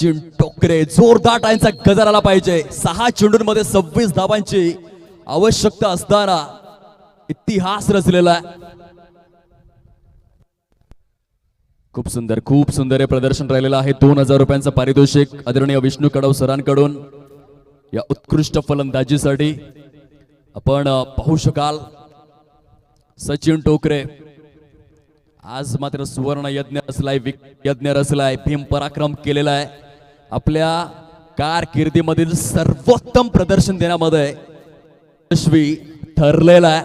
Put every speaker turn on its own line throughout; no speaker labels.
सचिन टोकरे जोरदार टाळ्यांचा गजर आला पाहिजे. 6 चेंडूंमध्ये 26 धावांची आवश्यकता असताना इतिहास रचलेला आहे. खूप सुंदर हे प्रदर्शन राहिलेलं आहे. 2000 रुपयांचं पारितोषिक आदरणीय विष्णू कडव सरांकडून या उत्कृष्ट फलंदाजीसाठी. आपण पाहू शकाल सचिन टोकरे आज मात्र सुवर्ण यज्ञ रचलाय, यज्ञ रचलाय, भीम पराक्रम केलेला आहे. आपल्या कारकिर्दीमधील सर्वोत्तम प्रदर्शन देण्यामध्ये यशस्वी ठरलेला आहे.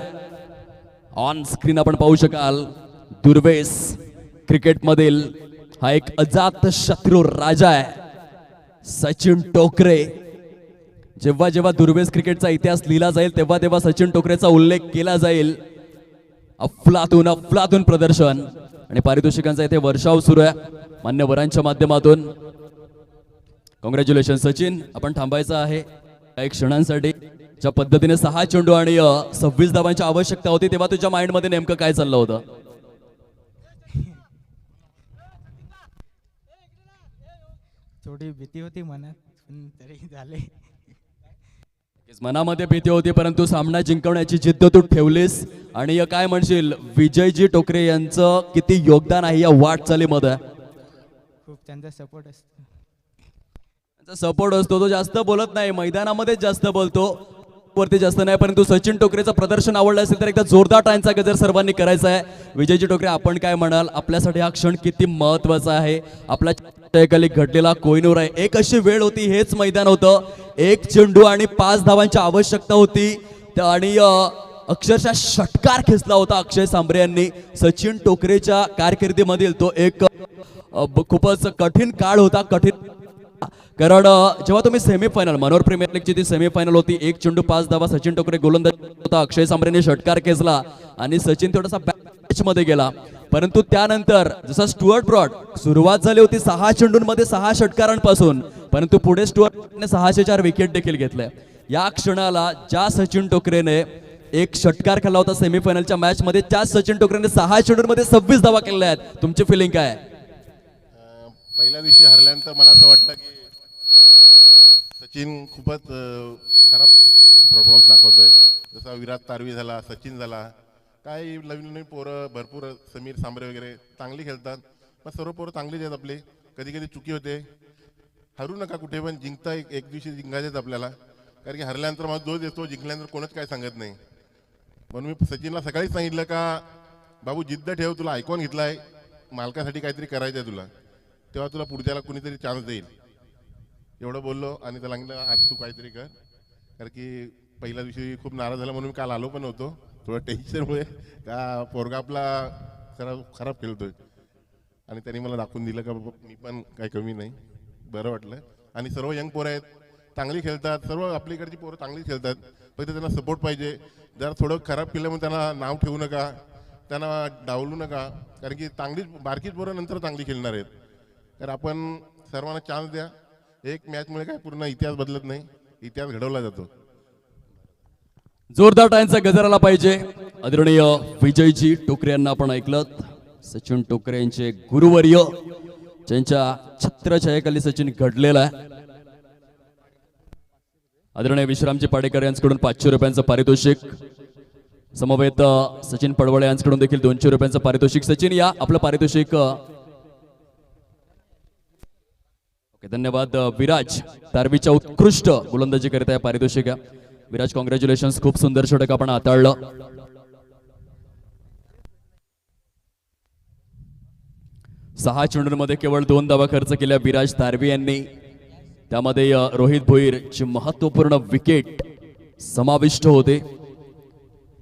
ऑन स्क्रीन आपण पाहू शकाल दुर्वेस क्रिकेटमधील हा एक अजात शत्रू राजा आहे सचिन टोकरे. जेव्हा जेव्हा दुर्वेस क्रिकेटचा इतिहास लिहिला जाईल तेव्हा तेव्हा सचिन टोकरेचा उल्लेख केला जाईल. अफलातून प्रदर्शन आणि पारितोषिकांचा इथे वर्षाव सुरू आहे मान्यवरांच्या माध्यमातून. कॉंग्रॅच्युलेशन सचिन. आपण थांबायचं आहे काही क्षणांसाठी. ज्या पद्धतीने 6 चेंडू आणि 26 धावांची आवश्यकता होती तेव्हा तुझ्या माइंड मध्ये नेमकं काय चाललं होतं?
थोडी भीती होती मनात, पण तरी झाले.
मनामध्ये भीती होती परंतु सामना जिंकवण्याची जिद्द तू ठेवलीस. आणि काय म्हणशील विजयजी टोकरे यांचं किती योगदान आहे या वाटचालीमध्ये?
खूप त्यांचा सपोर्ट असतो.
त्यांचा सपोर्ट असतो. तो जास्त बोलत नाही, मैदानामध्ये जास्त बोलतो, वरती जास्त नाही. परंतु सचिन टोकरेचं प्रदर्शन आवडलं असेल तर एकदा जोरदार टाळ्यांचा गजर सर्वांनी करायचा आहे. विजयजी टोकरे आपण काय म्हणाल? आपल्यासाठी हा क्षण किती महत्वाचा आहे? आपल्या खाली घडलेला कोहिनूर आहे. एक अशी वेळ होती, हेच मैदान होतं, 1 चेंडू आणि 5 धावांची आवश्यकता होती आणि अक्षरशः षटकार खेचला होता अक्षय सांबरे यांनी. सचिन टोकरेच्या कारकिर्दीमधील तो एक खूपच कठीण काळ होता. कठीण कारण जेव्हा तुम्ही सेमीफायनल, मनोहर प्रीमियर लीगची ती सेमीफायनल होती, 1 चेंडू 5 धावा, सचिन टोकरे गोलंदाज होता, अक्षय सांबरेने षटकार खेचला आणि सचिन थोडासा बॅच मध्ये गेला. परंतु त्यानंतर जसा स्टुअर्ट ब्रॉड सुरुवात झाली होती 6 चेंडूंमध्ये 6 षटकारांपासून, परंतु पुढे स्टुअर्टने 604 विकेट देखील घेतल्या. या क्षणाला ज्या सचिन टोकरेने एक षटकार खेळला होता सेमीफायनलच्या मॅच मध्ये, त्याच सचिन टोकरेने 6 चेंडूंमध्ये 26 धावा केलेल्या आहेत. तुमची फिलिंग काय?
पहिल्या दिवशी हरल्यानंतर मला असं वाटलं की सचिन खूपच खराब परफॉर्मन्स दाखवतोय. जसा विराट तारवी झाला, सचिन झाला, काही नवीन नवीन पोरं भरपूर, समीर सांबरे वगैरे चांगली खेळतात. पण सर्व पोरं चांगलीच आहेत आपले. कधी कधी चुकी होते. हरू नका कुठे पण, जिंकता एक दिवशी जिंकायचेच आपल्याला. कारण की हरल्यानंतर मला जोश येतो, जिंकल्यानंतर कोणच काय सांगत नाही. म्हणून मी सचिनला सकाळीच सांगितलं का बाबू जिद्द ठेव, तुला आयकॉन घेतलाय, मालकासाठी काहीतरी करायचं आहे तुला, तेव्हा तुला पुढच्याला कुणीतरी चान्स देईल. एवढं बोललो आणि त्याला सांगितलं आज तू काहीतरी कर. कारण की पहिल्या दिवशी खूप नाराज झाला म्हणून मी काल आलो पण होतो, थोडं टेन्शनमुळे का पोरगा आपला खराब खेळतोय. आणि त्यांनी मला दाखवून दिलं का मी पण काही कमी नाही. बरं वाटलं. आणि सर्व यंग पोरं आहेत, चांगली खेळतात, सर्व आपल्याकडची पोरं चांगली खेळतात. फक्त त्यांना सपोर्ट पाहिजे. जर थोडं खराब केलं म्हणून त्यांना नाव ठेवू नका, त्यांना डावलू नका. कारण की चांगलीच बारकीच पोरं नंतर चांगली खेळणार आहेत. तर आपण सर्वांना चान्स द्या. एक मॅचमुळे काय पूर्ण इतिहास बदलत नाही, इतिहास घडवला जातो.
जोरदार टाळ्यांचा गजर आला पाहिजे. आदरणीय विजयजी टोकरे यांना आपण ऐकलं. सचिन टोकरे यांचे गुरुवर्य, ज्यांच्या छत्रछायेखाली सचिन घडलेला आहे. आदरणीय विश्रामजी पाडेकर यांच्याकडून 500 रुपयांचं पारितोषिक. समवेत सचिन पडवळे यांच्याकडून देखील 200 रुपयांचं पारितोषिक. सचिन या आपलं पारितोषिक. धन्यवाद. विराज तारवीच्या उत्कृष्ट गोलंदाजी करिता या पारितोषिक आहे. विराज कॉंग्रॅच्युलेशन्स. खूप सुंदर षटक आपण हाताळलं. सहा चेंडूंमध्ये केवळ 2 धावा खर्च केल्या विराज तारवी यांनी. त्यामध्ये रोहित भोईरची महत्वपूर्ण विकेट समाविष्ट होते.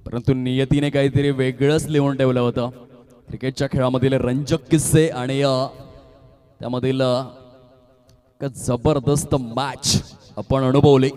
परंतु नियतीने काहीतरी वेगळंच लिहून ठेवलं होतं. क्रिकेटच्या खेळामधील रंजक किस्से आणि त्यामधील जबरदस्त मॅच आपण अनुभवली.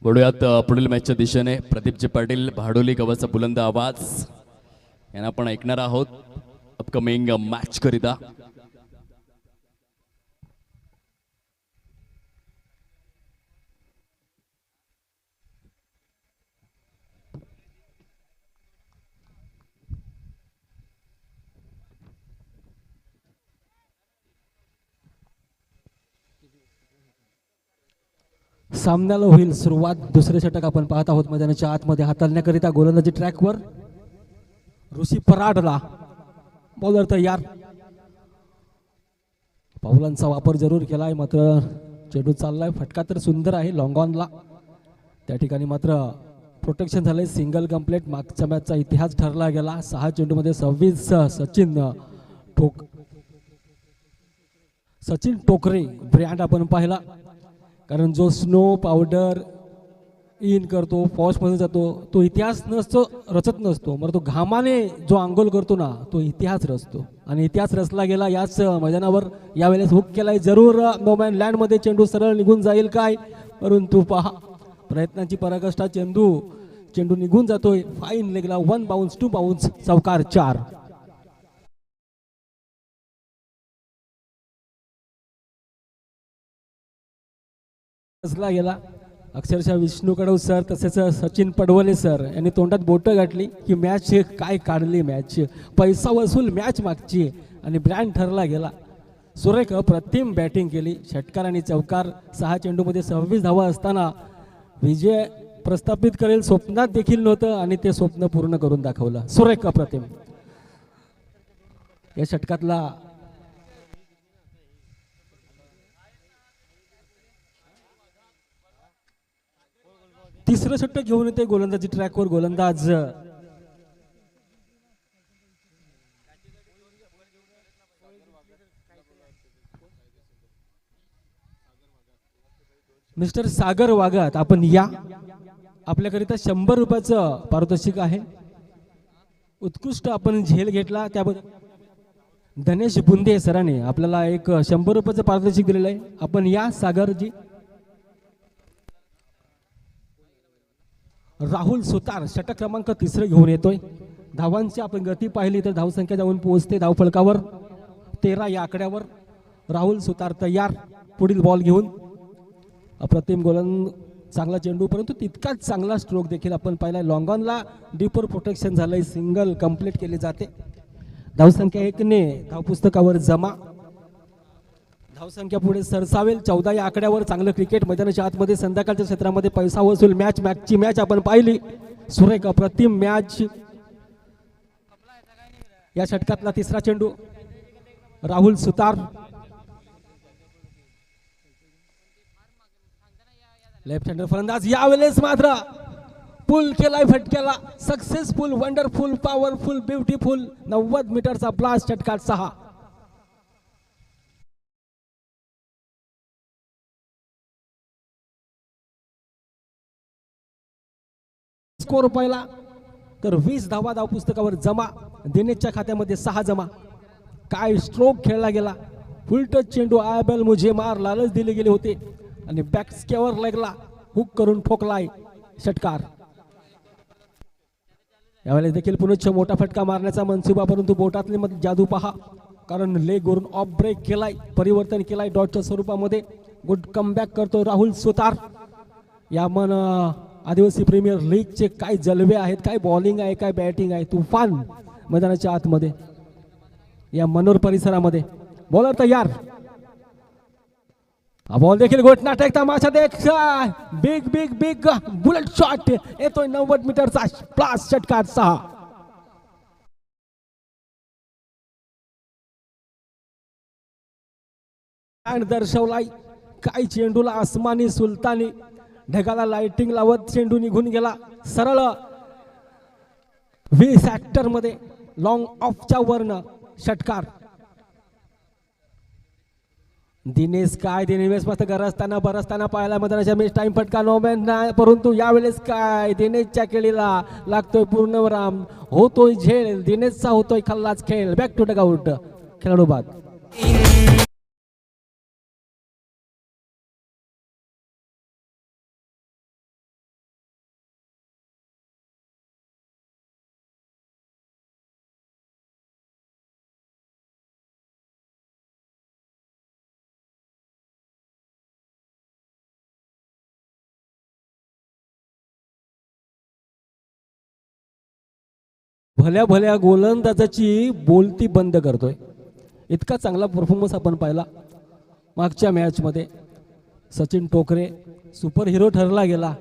वळूयात पुढील मॅचच्या दिशेने. प्रदीपजी पाटील भाडोली गावाचा बुलंद आवाज यांना आपण ऐकणार आहोत अपकमिंग मॅच करिता.
सामन्याला होईल सुरुवात. दुसरे षटक आपण पाहत आहोत मैदानाच्या आतमध्ये हाताळण्याकरिता गोलंदाजी ट्रॅकवर ऋषी पराडला. बॉलर तयार. पावलांचा वापर जरूर केलाय मात्र चेंडू चाललाय. फटका तर सुंदर आहे लॉंग ऑनला. त्या ठिकाणी मात्र प्रोटेक्शन झालंय. Single complete. मागच्या मॅचचा इतिहास ठरला गेला. 6 चेंडूमध्ये 26 सचिन टोकरे ब्रँड आपण पाहिला. कारण जो स्नो पावडर इन करतो पॉशमध्ये जातो तो इतिहास नसतो रचत नसतो, मग तो घामाने जो आंघोळ करतो ना तो इतिहास रचतो. आणि इतिहास रचला गेला याच मैदानावर. यावेळेस हुक केलाय जरूर. नोमॅन लँडमध्ये चेंडू सरळ निघून जाईल काय, परंतु पहा प्रयत्नांची पराकाष्ठा. चेंडू निघून जातोय. फाईन लेगला 1 बाउन्स 2 बाउन्स. चौकार 4. रचला गेला. अक्षरशः विष्णू कडव सर तसेच सचिन पडवले सर यांनी तोंडात बोटं गाठली की मॅच काय काढली. मॅच पैसा वसूल मॅच मागची आणि ब्रँड ठरला गेला. सुरेख प्रतिम बॅटिंग केली. षटकार आणि चौकार. 6 चेंडूमध्ये 26 धावा असताना विजय प्रस्थापित करेल स्वप्नात देखील नव्हतं आणि ते स्वप्न पूर्ण करून दाखवलं. सुरेख प्रतिम. या षटकातला तिसरं षटक घेऊन येते गोलंदाजी ट्रॅकवर गोलंदाज मिस्टर सागर वागत. आपण या. आपल्याकरिता 100 रुपयाचं पारितोषिक आहे. उत्कृष्ट आपण झेल घेतला त्याबद्दल धनेश बुंदे सरांनी आपल्याला एक 100 रुपयाचं पारितोषिक दिलेलं आहे. आपण या सागरजी. राहुल सुतार षटक क्रमांक 3 घेऊन येतोय. धावांची आपण गती पाहिली तर धावसंख्या जाऊन पोहोचते धावफलकावर 13 या आकड्यावर. राहुल सुतार तयार पुढील बॉल घेऊन. अप्रतिम गोलंदाज. चांगला चेंडू परंतु तितकाच चांगला स्ट्रोक देखील आपण पाहिला. लॉंग ऑनला डीपर प्रोटेक्शन झालंय. सिंगल कंप्लीट केली जाते. धावसंख्या 1 ने धावपुस्तकावर जमा. धावसंख्या पुढे सरसावेल 14 या आकड्यावर. चांगलं क्रिकेट मैदानाच्या आतमध्ये संध्याकाळच्या क्षेत्रामध्ये पैसा वसूल मॅचची मॅच आपण पाहिली. सुरेख अप्रतिम मॅच. या षटकातला तिसरा चेंडू. राहुल सुतार लेफ्ट हँडर फलंदाज. यावेळेस मात्र पुल केलाय फटक्याला. सक्सेसफुल, वंडरफुल, पॉवरफुल, ब्युटिफुल 90 मीटरचा ब्लास्ट. षटकार 6. स्कोर पाहिला तर 20 धावा धावपुस्तकावर जमा. दिनेशच्या खात्यामध्ये 6 जमा. काय स्ट्रोक खेळला गेला. फुल टच चेंडू. आयबल मुझे मार लालच दिले गेले होते आणि बॅक स्केवर लागला. हुक करून ठोकलाय. षटकार. यावेळेस देखील पुनश्च मोठा फटका मारण्याचा मनसुबा, परंतु बोटातली मध्ये जादू पहा. कारण लेग वरून ऑफ ब्रेक केलाय. परिवर्तन केलाय डॉटच्या स्वरूपामध्ये. गुड कमबॅक करतो राहुल सुतार. या मन आदिवासी प्रीमियर लीगचे काय जलवे आहेत. काय बॉलिंग आहे, काय बॅटिंग आहे. तुफान मैदानाच्या आतमध्ये या मनोर परिसरामध्ये. बॉलर तयार. हा बॉल देखील घोटनाट एक तमाशा देख. Big big big bullet shot येतोय 90 मीटरचा प्लास षटकार 6. आणि दर्शवलाय काय चेंडूला आसमानी सुलतानी ढगाला लाइटिंग लावत चेंडू निघून गेला सरळ 20 सेक्टर मध्ये लॉंग ऑफच्या वरनं षटकार. दिनेश काय दिनेश मस्त गरजताना बरसताना पाहायला मैदानाच्या मिस टाइम फटका नोमॅन नाही, परंतु यावेळेस काय दिनेशच्या केळीला लागतोय पूर्णविराम, होतोय झेल, दिनेशचा होतोय खल्लाच खेळ. बॅक टू डगआउट खेळाडू बाद. भल्या भल्या गोलंदाजाची बोलती बंद करतोय. इतका चांगला परफॉर्मन्स आपण पाहिला मागच्या मॅच मध्ये. सचिन टोकरे सुपर हिरो ठरला गेला.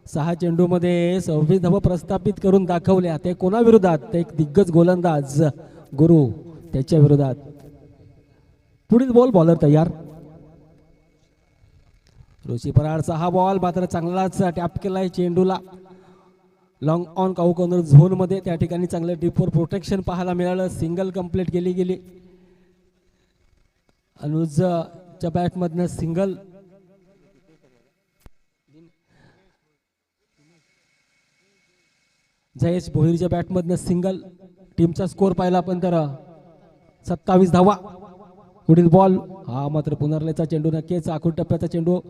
6 चेंडूमध्ये 26 धावा प्रस्थापित करून दाखवल्या. ते कोणाविरोधात? ते एक दिग्गज गोलंदाज गुरु त्याच्या विरोधात. पुढील बॉल बॉलर तयार. ऋषी पराडचा हा बॉल मात्र चांगलाच टॅप केलाय चेंडूला long on cow corner zone मध्ये. त्या ठिकाणी चांगलं डीप वर प्रोटेक्शन पाहायला मिळालं. सिंगल कंप्लीट गेली अनुजच्या बॅट मधनं सिंगल. जयेश भोईरच्या बॅट मधनं सिंगल. टीमचा स्कोर पाहिला आपण तर 27 धावा. पुढील बॉल हा मात्र पुनर्लेचा चेंडू नक्कीच आखूड टप्प्याचा चेंडू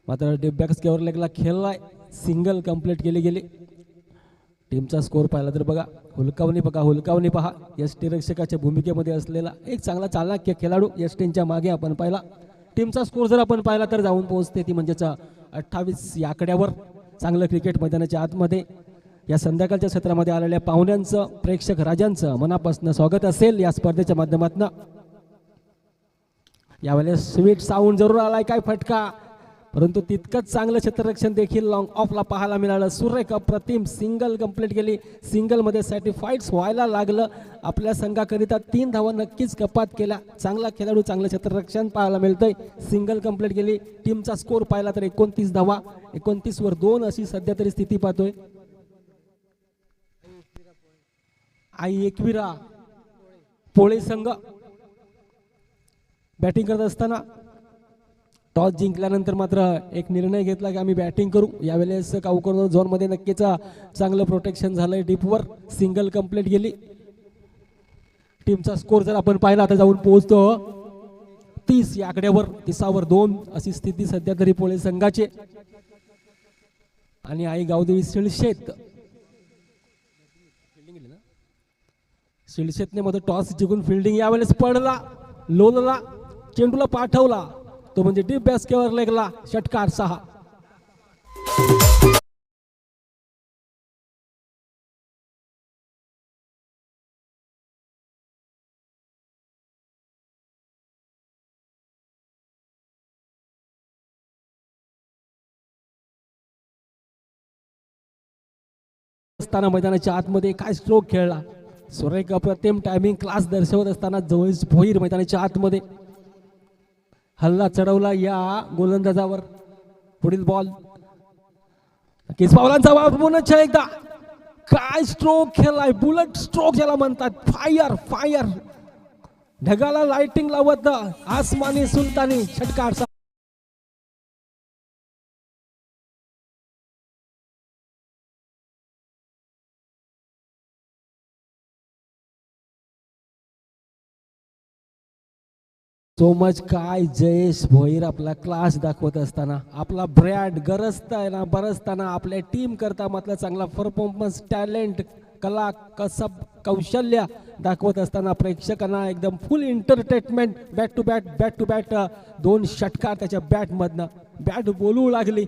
मात्र डिबॅक स्केवर लेगला खेळलाय. सिंगल कंप्लीट गेली. टीमचा स्कोर पाहिला तर बघा हुलकावणी पहा. एसटी रक्षकाच्या भूमिकेमध्ये असलेला एक चांगला चालाख्य खेळाडू एसटीच्या मागे आपण पाहिला. टीमचा स्कोर जर आपण पाहिला तर जाऊन पोहोचते ती म्हणजेच 28 या आकड्यावर. चांगलं क्रिकेट मैदानाच्या आतमध्ये या संध्याकाळच्या सत्रामध्ये आलेल्या पाहुण्यांचं प्रेक्षक राजांचं मनापासून स्वागत असेल या स्पर्धेच्या माध्यमातून. यावेळेस स्वीट साऊंड जरूर आलाय काय फटका, परंतु तितकंच चांगलं क्षेत्ररक्षण देखील लॉंग ऑफला पाहायला मिळालं. सुरेख अप्रतिम सिंगल कंप्लीट केली. सिंगल मध्ये सॅटिस्फाईड व्हायला लागलं. आपल्या संघाकरिता 3 धावा नक्कीच कपात केल्या. चांगला खेळाडू चांगलं क्षेत्ररक्षण पाहायला मिळतंय. सिंगल कंप्लीट केली. टीमचा स्कोर पाहिला तर 29 धावा. 29 वर 2 अशी सध्या तरी स्थिती पाहतोय. आई एकविरा पोळे संघ बॅटिंग करत असताना टॉस जिंकल्यानंतर मात्र एक निर्णय घेतला की आम्ही बॅटिंग करू. यावेळेस काऊकॉर्नर झोन मध्ये नक्कीच चांगलं प्रोटेक्शन झालंय. डीपवर सिंगल कंप्लीट गेली. टीमचा स्कोर जर आपण पाहिला आता जाऊन पोहोचतो 30 या आकड्यावर. 30 2 अशी स्थिती सध्या तरी पोळे संघाची. आणि आई गावदेवी शिळशेतने मध्ये टॉस जिंकून फिल्डिंग यावेळेस पडला. लोलला चेंडूला पाठवला तो म्हणजे डीप बॅस्केवर लेगला षटकार 6. असताना मैदानाच्या आतमध्ये काय स्ट्रोक खेळला. सुरेख अप्रतिम टायमिंग क्लास दर्शवत असताना जवळच भोईर मैदानाच्या आतमध्ये हल्ला चढवला या गोलंदाजावर. पुढील बॉल नक्कीच पावलांचा वापर पुन्हा एकदा. काय स्ट्रोक खेळलाय. बुलेट स्ट्रोक ज्याला म्हणतात. फायर ढगाला लाइटिंग लावत आसमानी सुलतानी षटकार. सो मच काय जयेश भोईर आपला क्लास दाखवत असताना आपला ब्रँड गरजताना बरसताना आपल्या टीम करता मात्र चांगला परफॉर्मन्स टॅलेंट कला कसब कौशल्य दाखवत असताना प्रेक्षकांना एकदम full entertainment. Bat to bat 2 षटकार त्याच्या बॅट मधनं. बॅट बोलू लागली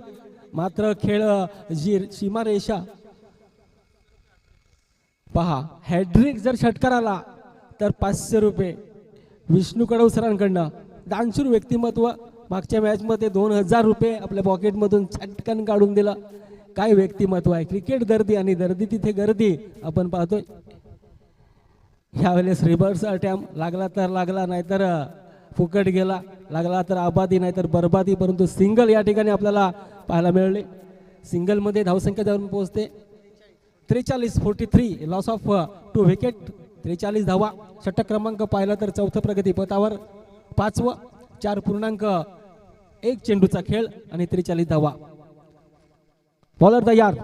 मात्र खेळ जी सीमारेषा पहा. हॅड्रिक जर षटकार आला तर 500 रुपये विष्णू कडव सरांकडनं. दानशूर व्यक्तिमत्व मागच्या मॅचमध्ये 2000 रुपये आपल्या पॉकेटमधून चटकन काढून दिला. काय व्यक्तिमत्व आहे. क्रिकेट गर्दी आणि गर्दी तिथे गर्दी आपण पाहतोय. यावेळेस रिव्हर्स अटॅम्प लागला तर लागला, नाहीतर फुकट गेला, लागला तर आबादी नाहीतर बर्बादी, परंतु सिंगल या ठिकाणी आपल्याला पाहायला मिळाले. सिंगलमध्ये धावसंख्या जाऊन पोहोचते 43-43, लॉस ऑफ 2 विकेट, 43 धावा. षटक क्रमांक पाहिला तर चौथं प्रगती पथावर, 5वं 4.1 चेंडूचा खेळ आणि 43 धावा. बॉलर तयार.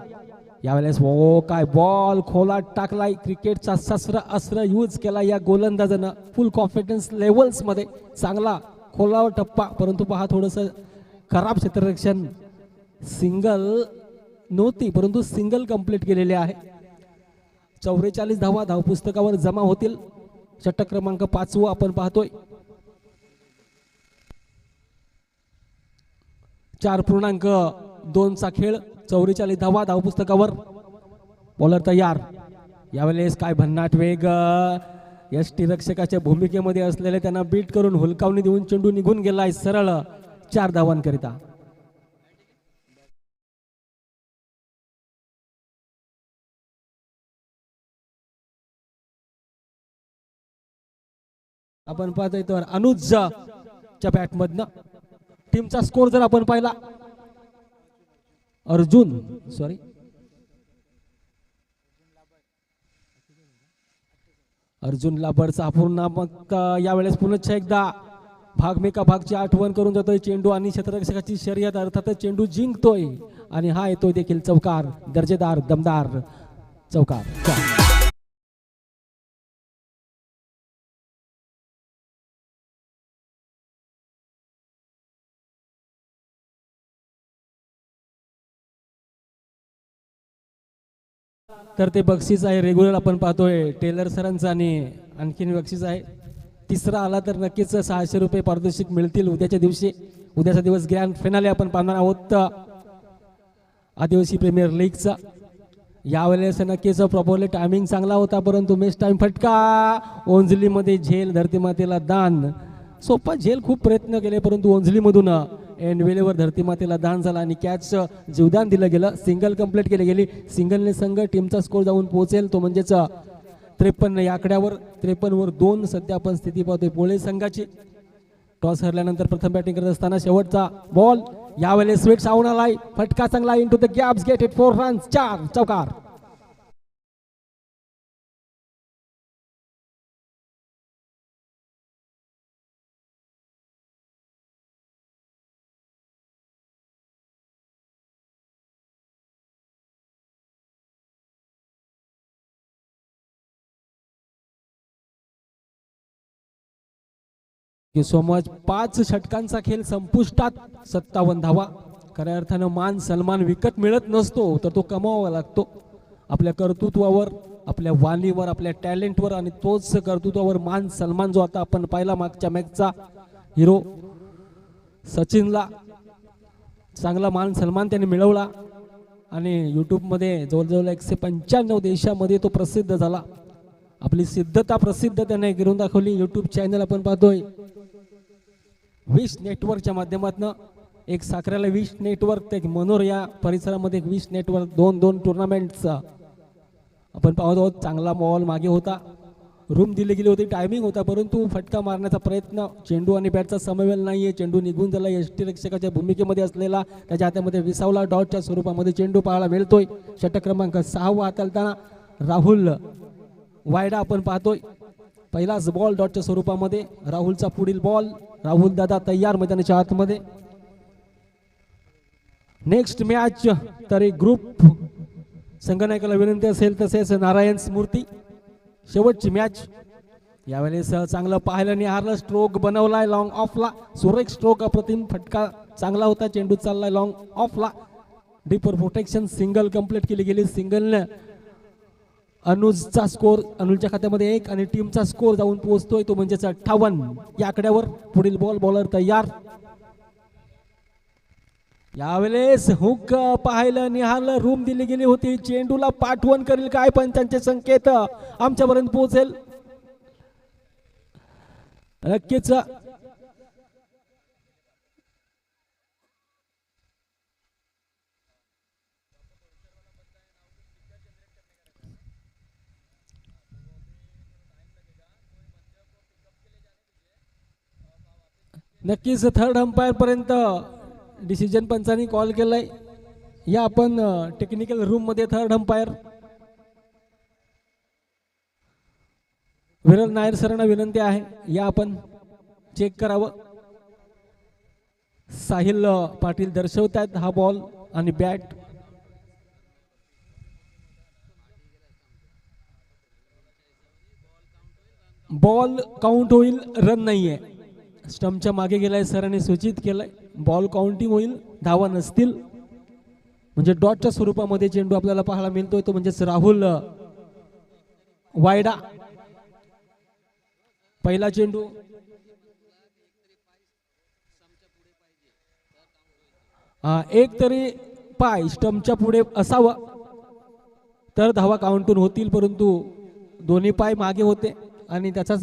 यावेळेस काय बॉल खोलात टाकलाय. क्रिकेटचा शस्त्र अस्त्र यूज केला या गोलंदाजानं. फुल कॉन्फिडन्स लेवल्स मध्ये चांगला खोलावर टप्पा, परंतु पहा थोडंसं खराब क्षेत्ररक्षण. सिंगल नव्हती परंतु सिंगल कंप्लीट केलेले आहे. 44 धावा धावपुस्तकावर जमा होतील. षटक क्रमांक 5वं आपण पाहतोय. 4.2चा खेळ, 44 धावा धावपुस्तकावर. बॉलर तयार. यावेळेस काय भन्नाट वेग. यष्टीरक्षकाच्या भूमिकेमध्ये असलेले त्यांना बीट करून हुलकावणी देऊन चेंडू निघून गेलाय सरळ 4 धावांकरिता. आपण पाहतोय तर अनुजच्या बॅटमधनं टीमचा स्कोर जर आपण पाहिला, अर्जुन लाबडचा अपूर्णात्मक यावेळेस पुन्हा एकदा भाग मेका भागची आठवण करून जातोय. चेंडू आणि क्षेत्ररक्षकाची शर्यत, अर्थातच चेंडू जिंकतोय आणि हा येतोय देखील चौकार. दर्जेदार दमदार चौकार. तर ते बक्षीस आहे रेग्युलर आपण पाहतोय टेलर सरांचं, आणि आणखीन बक्षीस आहे. तिसरा आला तर नक्कीच 600 रुपये पारितोषिक मिळतील उद्याच्या दिवशी. उद्याचा दिवस ग्रँड फायनल आपण पाहणार आहोत आदिवासी प्रीमियर लीगचा. यावेळेस नक्कीच प्रॉपरली टायमिंग चांगला होता, परंतु मिस टाइम फटका. ओंजलीमध्ये झेल, धरती मातेला दान. सोपा झेल, खूप प्रयत्न केले परंतु ओंजलीमधून एंड वेळेवर धरती मातेला दान झाला आणि कॅच जीवदान दिलं गेलं. सिंगल कंप्लीट केली गेली. सिंगलने संघ टीमचा स्कोर जाऊन पोहोचेल तो म्हणजेच 53 या आकड्यावर. 53 वर 2 सध्या आपण स्थिती पाहतोय पोळे संघाची. टॉस हरल्यानंतर प्रथम बॅटिंग करत असताना शेवटचा बॉल. यावेळेस स्वीट साऊंड आलाय. फटका चांगला into the gaps, get it 4 runs, 4 चौकार. So much. 5 षटकांचा खेळ संपुष्टात, 57 धावा. खऱ्या अर्थानं मान सन्मान विकत मिळत नसतो, तर तो कमावावा लागतो. आपल्या कर्तृत्वावर, आपल्या वाणीवर, आपल्या टॅलेंटवर आणि तोच कर्तृत्वावर मान सन्मान जो आता आपण पाहिला मागच्या मॅचचा हिरो सचिनला चांगला मान सन्मान त्याने मिळवला आणि यूट्यूबमध्ये जवळजवळ 195 देशामध्ये तो प्रसिद्ध झाला. आपली सिद्धता प्रसिद्ध त्याने करून दाखवली. यूट्यूब चॅनल आपण पाहतोय विश नेटवर्कच्या माध्यमातून. एक साखरेला विश नेटवर्क, एक मनोर या परिसरामध्ये विश नेटवर्क, 2 टुर्नामेंट्स आपण पाहत आहोत. चांगला बॉल मागे होता, रूम दिली गेली होती, टायमिंग होता, परंतु फटका मारण्याचा प्रयत्न, चेंडू आणि बॅटचा समवेल नाहीये. चेंडू निघून झाला. यष्टीरक्षकाच्या भूमिकेमध्ये असलेला त्याच्या हातामध्ये विसावला डॉटच्या स्वरूपामध्ये चेंडू पाहायला मिळतोय. षटक क्रमांक 6 हाताळताना राहुल वायडा आपण पाहतोय. पहिलाच बॉल डॉटच्या स्वरूपामध्ये. राहुलचा पुढील बॉल. राहुल दादा तयार मैदानाच्या आतमध्ये. नेक्स्ट मॅच तर एक ग्रुप संघनायकाला विनंती असेल तसेच नारायण स्मृती. शेवटची मॅच. यावेळेस चांगलं पाहायला निहारलं. स्ट्रोक बनवलाय लॉंग ऑफला. सुरेख स्ट्रोक, अप्रतिम फटका चांगला होता. चेंडू चाललाय लॉंग ऑफला. Deeper protection. सिंगल कंप्लीट केली गेली. सिंगलने अनुजचा स्कोर अनुजच्या खात्यामध्ये 1 आणि टीमचा स्कोर जाऊन पोहोचतोय तो म्हणजेच 58 या आकड्यावर. पुढील बॉल. बॉलर तयार. यावेळेस हुक पाहायला निहारलं. रूम दिली गेली होती. चेंडूला पाठवण करेल काय पंचांचे संकेत आमच्यापर्यंत पोहोचेल नक्कीच. नक्कीच थर्ड अंपायर पर्यंत डिसिजन पंचांनी कॉल केलाय. या आपण टेक्निकल रूम मध्ये थर्ड अंपायर विरल नायर सरांना विनंती आहे, या आपण चेक करावं. साहिल पाटील दर्शवतात हा बॉल आणि बॅट. बॉल काउंट होईल, रन नाहीये. स्टंपच्या मागे गेलाय, सरांनी सूचित केलंय. बॉल काउंटिंग होईल, धावा नसतील. म्हणजे डॉटच्या स्वरूपामध्ये चेंडू आपल्याला पाहायला मिळतोय, तो म्हणजेच राहुल वायडा. पहिला चेंडू एक तरी पाय स्टंपच्या पुढे असावं तर धावा काउंटून होतील, परंतु दोन्ही पाय मागे होते आणि त्याचाच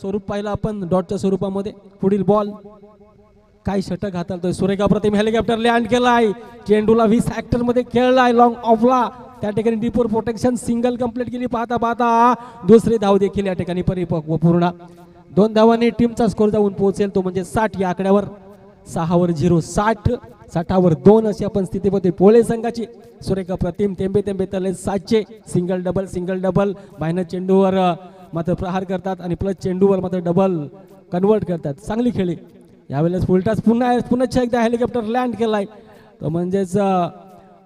स्वरूप पाहिलं आपण डॉटच्या स्वरूपामध्ये. पुढील बॉल काय षटक हाताळतोय सुरेख अप्रतिम. हेलिकॉप्टर लँड केलाय, चेंडूला 20 हेक्टर मध्ये खेळलाय लॉंग ऑफला. त्या ठिकाणी डीपोर प्रोटेक्शन सिंगल कंप्लीट केली. पाहता पाहता दुसरी धाव देखील या ठिकाणी परिपक्व पूर्ण. 2 धावांनी टीमचा स्कोर जाऊन पोहोचेल तो म्हणजे 60 या आकड्यावर. 6 वर 0, 60 वर 2 अशी आपण स्थितीमध्ये पोळे संघाची. सुरेख अप्रतिम थेंबे थेंबे तले 700. सिंगल डबल बाहेर चेंडूवर मात्र प्रहार करतात आणि प्लस चेंडूवर मात्र डबल कन्वर्ट करतात. चांगली खेळी यावेळेस. फुलटास पुन्हा एकदा हेलिकॉप्टर लँड केलाय, तो म्हणजेच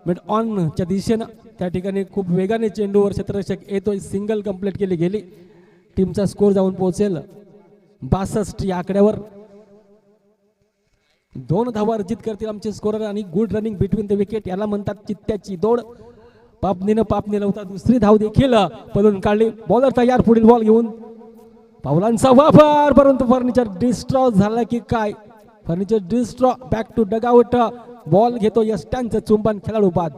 मिड ऑनच्या दिशेनं. त्या ठिकाणी खूप वेगाने चेंडूवर क्षेत्ररक्षक येतोय. सिंगल कंप्लीट केली गेली. टीमचा स्कोर जाऊन पोहोचेल 62 या आकड्यावर. 2 धावा अर्जित करतील आमचे स्कोरर आणि good running between the wicket, याला म्हणतात चित्त्याची दौड. पाप निलवता दुसरी धाव देखील पळून काढली. बॉलर तयार, पुढील बॉल घेऊन पावलांचा वापर, परंतु फर्निचर डिस्ट्रॉ झाला की काय. Furniture destroy, back to dugout. Ball घेतो यष्टांचं चुंबन, खेळाडू बाद.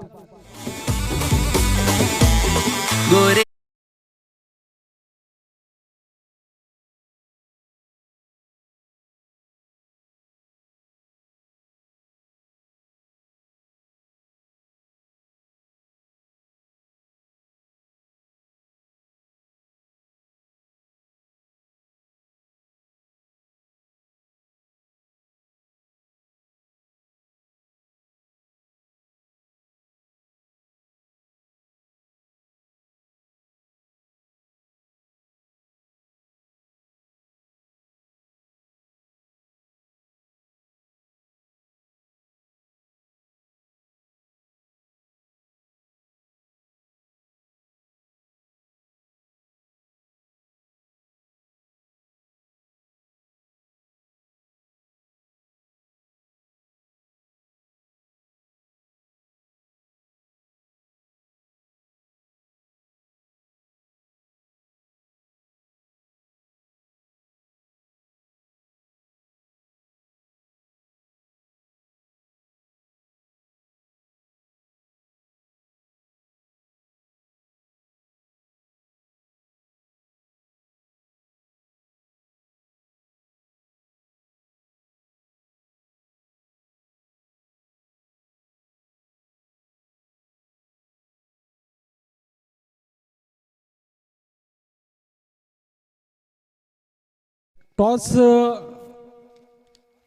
टॉस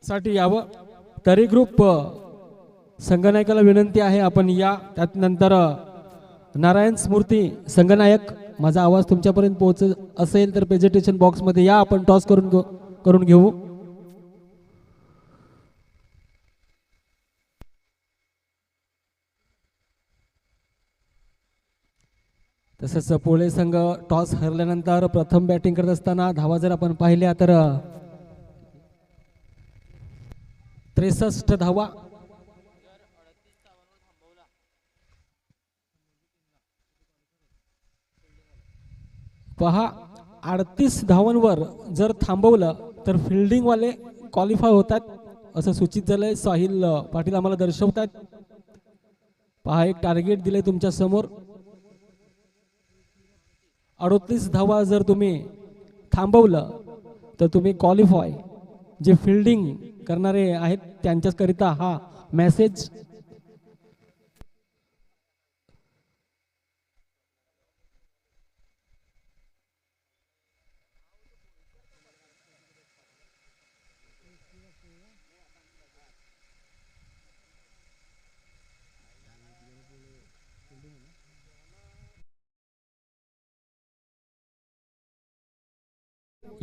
साठी यावं तरी ग्रुप संगनायकाला विनंती आहे आपण या. त्यानंतर नारायण स्मृती संगनायक, माझा आवाज तुमच्यापर्यंत पोहोचत असेल तर प्रेझेंटेशन बॉक्समध्ये या, आपण टॉस करून घेऊ. तसंच पोळे संघ टॉस हरल्यानंतर प्रथम बॅटिंग करत असताना धावा जर आपण पाहिल्या तर 63 धावा. पहा 38 धावांवर जर थांबवलं तर फिल्डिंग वाले क्वालिफाय होतात असं सूचित झालंय. साहिल पाटील आम्हाला दर्शवतात. पहा एक टार्गेट दिलंय तुमच्या समोर. 38 धावा जर तुम्ही थांबवलं तर तुम्ही क्वालिफाय. जे फिल्डिंग करणारे आहेत त्यांच्याकरिता हा मेसेज.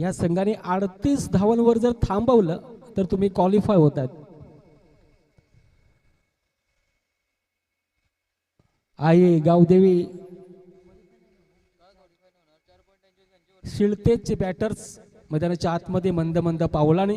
या संघाने 38 धावांवर जर थांबवलं तर तुम्ही क्वालिफाय होतात. आई गावदेवी शिळतेचे बॅटर्स मैदानाच्या आतमध्ये मंद मंद पावलाने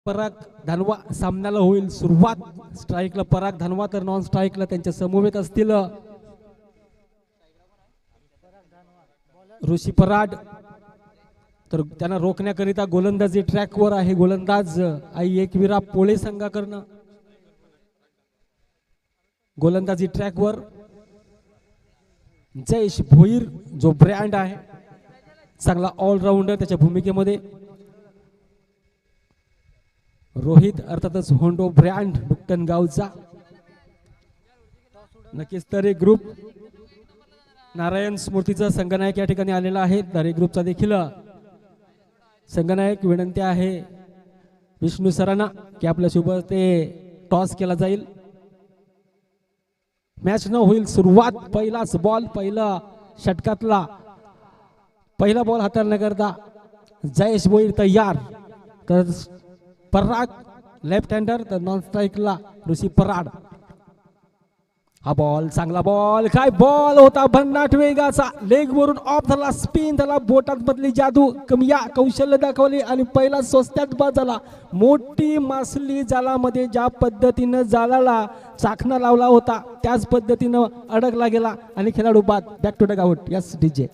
पराग धनवा सामन्याला होईल सुरुवात. स्ट्राईकला पराग धनवा तर नॉन स्ट्राईकला त्यांच्या समवेत असतील ऋषी पराड. तर त्यांना रोखण्याकरिता गोलंदाजी ट्रॅकवर आहे. गोलंदाज आई एकविरा पोळे संघाकडनं गोलंदाजी ट्रॅकवर जयेश भोईर जो ब्रँड आहे चांगला ऑलराऊंडर त्याच्या भूमिकेमध्ये. रोहित अर्थातच होंडो ब्रँड बुकटन गावचा. नक्कीच तरे ग्रुप नारायण स्मृतीचा संघनायक या ठिकाणी आलेला आहे. तरे ग्रुपचा देखील संघनायक. विनंती आहे विष्णू सरांना की आपल्या सोबत ते टॉस केला जाईल. मॅच न होईल सुरुवात. पहिलाच बॉल पहिला षटकातला पहिला बॉल हाताळण्याकरता जयेश भोईर तयार. तर पराग लेफ्ट हँडर तर नॉन स्ट्राईकला ऋषी पराड. हा बॉल चांगला बॉल. काय बॉल होता भन्नाट वेगाचा. लेग वरून ऑफ झाला. स्पिन झाला. बोटात बदली जादू कमिया कौशल्य दाखवली आणि पहिला स्वस्त्यात बाद झाला. मोठी मासली जाळामध्ये ज्या पद्धतीनं जाळाला चाकणा लावला होता त्याच पद्धतीनं अडकला गेला आणि खेळाडू बाद. Back to dugout. Yes DJ.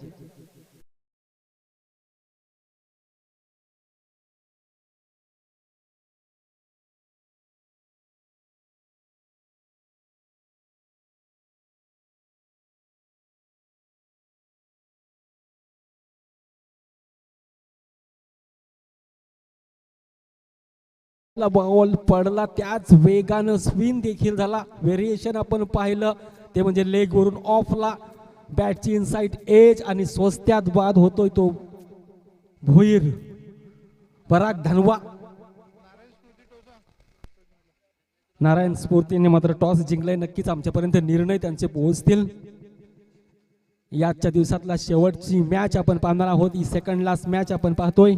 Ball पडला त्याच वेगानं स्विंग देखील झाला. व्हेरिएशन आपण पाहिलं ते म्हणजे लेग वरून ऑफला बॅटची इनसाइड एज आणि स्वस्त्यात बाद होतोय तो भोईर. पराग धनवा नारायण स्फूर्तीने मात्र टॉस जिंकलाय. नक्कीच आमच्यापर्यंत निर्णय त्यांचे पोहोचतील. याच्या दिवसातला शेवटची मॅच आपण पाहणार आहोत. ही सेकंड लास्ट मॅच आपण पाहतोय.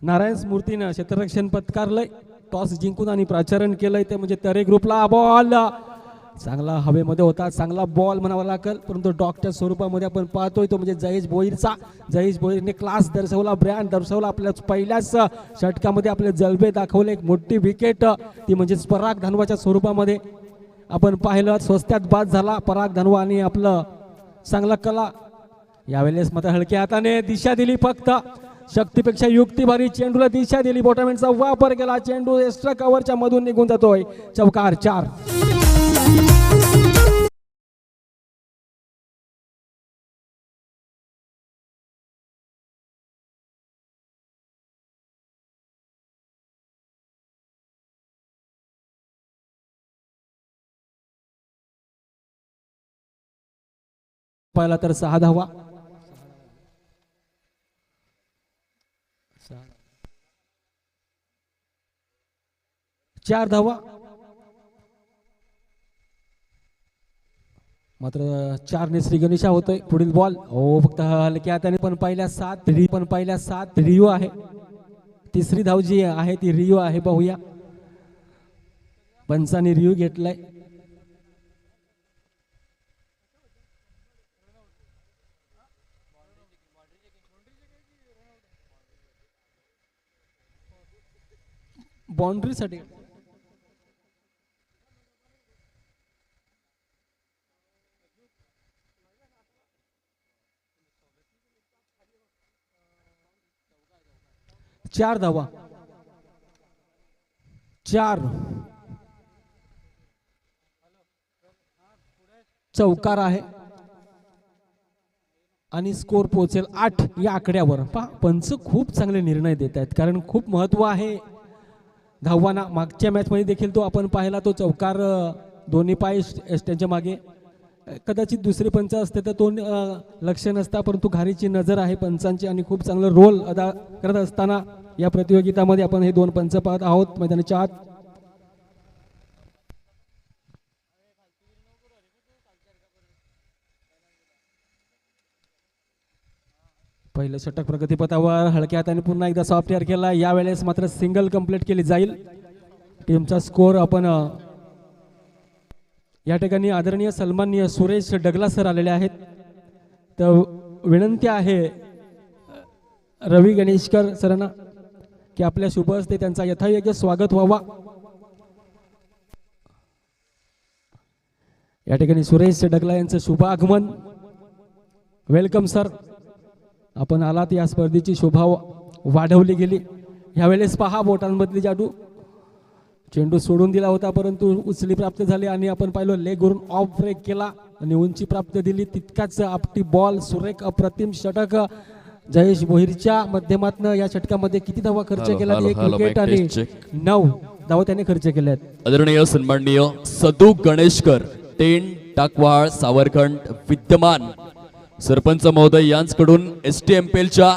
नारायण स्मृतीनं क्षेत्ररक्षण पत्कारलंय. टॉस जिंकून आणि प्राचारण केलंय ते म्हणजे तरे ग्रुपला. बॉल चांगला हवेमध्ये होता. चांगला बॉल म्हणावा लागेल परंतु डॉकच्या स्वरूपामध्ये आपण पाहतोय तो म्हणजे जयेश भोईरचा. जयेश भोईरने क्लास दर्शवला. ब्रँड दर्शवला. आपल्या पहिल्याच षटकामध्ये आपले जलबे दाखवले. एक मोठी विकेट ती म्हणजे पराग धनवाच्या स्वरूपामध्ये आपण पाहिलं. स्वस्त्यात बाद झाला पराग धनवा आणि आपलं चांगला कला. यावेळेस मात्र हलक्या हाताने दिशा दिली. फक्त शक्तीपेक्षा युक्ती भारी. चेंडूला दिशा दिली. बॉटमॅनचा वापर केला. चेंडू एक्स्ट्रा कव्हरच्या मधून निघून जातोय. चौकार 4. पहिला तर 6 धावा. 4 धावा. मात्र 4 ने श्री गणेशा होतोय. पुढील बॉल फक्त हलक्या हाताने पण पहिल्या 7 रिओ आहे. तिसरी धाव जी आहे ती रिओ आहे. पाहूया पंचाने रिओ घेतलाय. बाउंड्रीसाठी चार धावा, 4 चौकार आहे आणि स्कोर पोहोचेल 8 या आकड्यावर. पहा पंच खूप चांगले निर्णय देत आहेत कारण खूप महत्व आहे धावांना. मागच्या मॅच मध्ये देखील तो आपण पाहिला, तो चौकार दोन्ही पाय त्यांच्या मागे. कदाचित दुसरे पंच असते तर तो लक्ष नसता, परंतु घारीची नजर आहे पंचांची आणि खूप चांगला रोल अदा करत असताना या प्रतियोगितामध्ये आपण हे 2 पंच पाहत आहोत मैदानाच्या आत. पहिलं षटक प्रगतीपथावर हलक्या हाताने पुन्हा एकदा सॉफ्ट एअर केला. यावेळेस मात्र सिंगल कंप्लीट केली जाईल. टीमचा स्कोर आपण या ठिकाणी आदरणीय सन्माननीय सुरेश डगला सर आलेले आहेत. तर विनंती आहे रवी गणेशकर सरांना की आपल्या शुभ हस्ते त्यांचा यथायोग्य स्वागत व्हावा. या ठिकाणी सुरेश डगला यांचं शुभ आगमन. वेलकम सर, आपण आलात. या स्पर्धेची शोभा वाढवली गेली. यावेळेस पहा बोटांमधली जादू. चेंडू सोडून दिला होता परंतु उचली प्राप्त झाली आणि आपण पाहिलं लेग वरून ऑफ ब्रेक केला आणि उंची प्राप्त दिली. तितकाच आपटी बॉल, सुरेख अप्रतिम षटक. जयेश भोईरच्या माध्यमातून या षटकामध्ये किती धावा खर्च केला? 1 विकेट आणि 9 धावा त्याने खर्च केल्यात.
आदरणीय सन्माननीय सदू गणेशकर, 10 टाकवाळ सावरखंड विद्यमान सरपंच महोदय यांच्याकडून STMPLच्या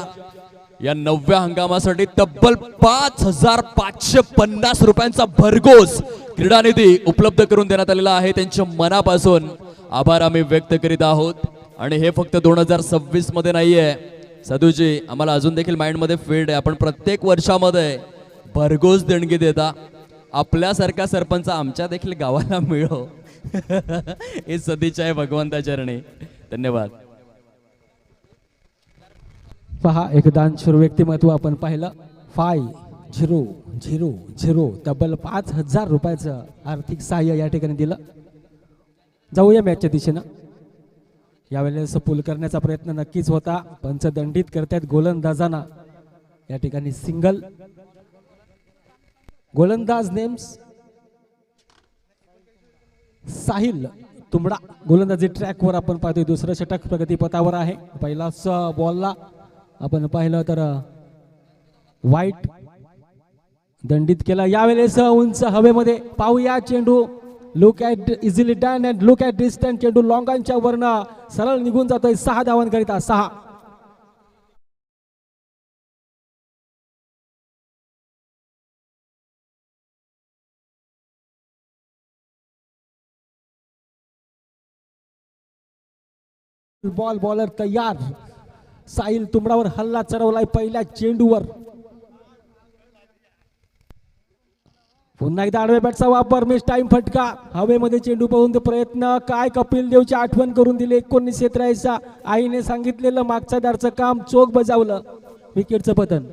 या 9व्या हंगामासाठी तब्बल 5,550 रुपयांचा भरघोस क्रीडा निधी उपलब्ध करून देण्यात आलेला आहे. त्यांच्या मनापासून आभार आम्ही व्यक्त करीत आहोत. आणि हे फक्त 2026 मध्ये नाहीये सदूजी, आम्हाला अजून देखील माइंड मध्ये फील्ड आहे. आपण प्रत्येक वर्षामध्ये भरघोस देणगी देता. आपल्यासारखा सरपंच आमच्या देखील गावाला मिळो हे सदिच्छा आहे भगवंता चरणी. धन्यवाद.
पहा एक दानशूर व्यक्तिमत्व आपण पाहिलं. 5,0,0,0 तब्बल 5,000 रुपयाचं आर्थिक सहाय्य या ठिकाणी दिलं. जाऊया मॅचच्या दिशेनं. यावेळेस पूल करण्याचा प्रयत्न नक्कीच होता. पंच दंडित करतात गोलंदाजांना. या ठिकाणी सिंगल. गोलंदाज नेम्स साहिल तुंबडा. गोलंदाजी ट्रॅकवर आपण पाहतोय. दुसरं षटक प्रगतीपथावर आहे. पहिलाच बॉलला आपण पाहिलं तर वाईट दंडित केला. यावेळेस उंच हवेमध्ये पाहूया चेंडू. Look at easily done and look at distance. चेंडू लॉंगांच्या वरनं सरळ निघून जातोय 6 धावांकरिता. 6. बॉल बॉलर तयार. साहिल तुंबडावर हल्ला चढवलाय पहिल्या चेंडूवर. पुन्हा एकदा आडव्या बॅटचा वापर. मिस टाइम फटका. हवेमध्ये चेंडू पाहून प्रयत्न. काय कपिल देवची आठवण करून दिली. 1983 आईने सांगितलेलं मागच्या दारचं काम चोख बजावलं. विकेटचं पतन.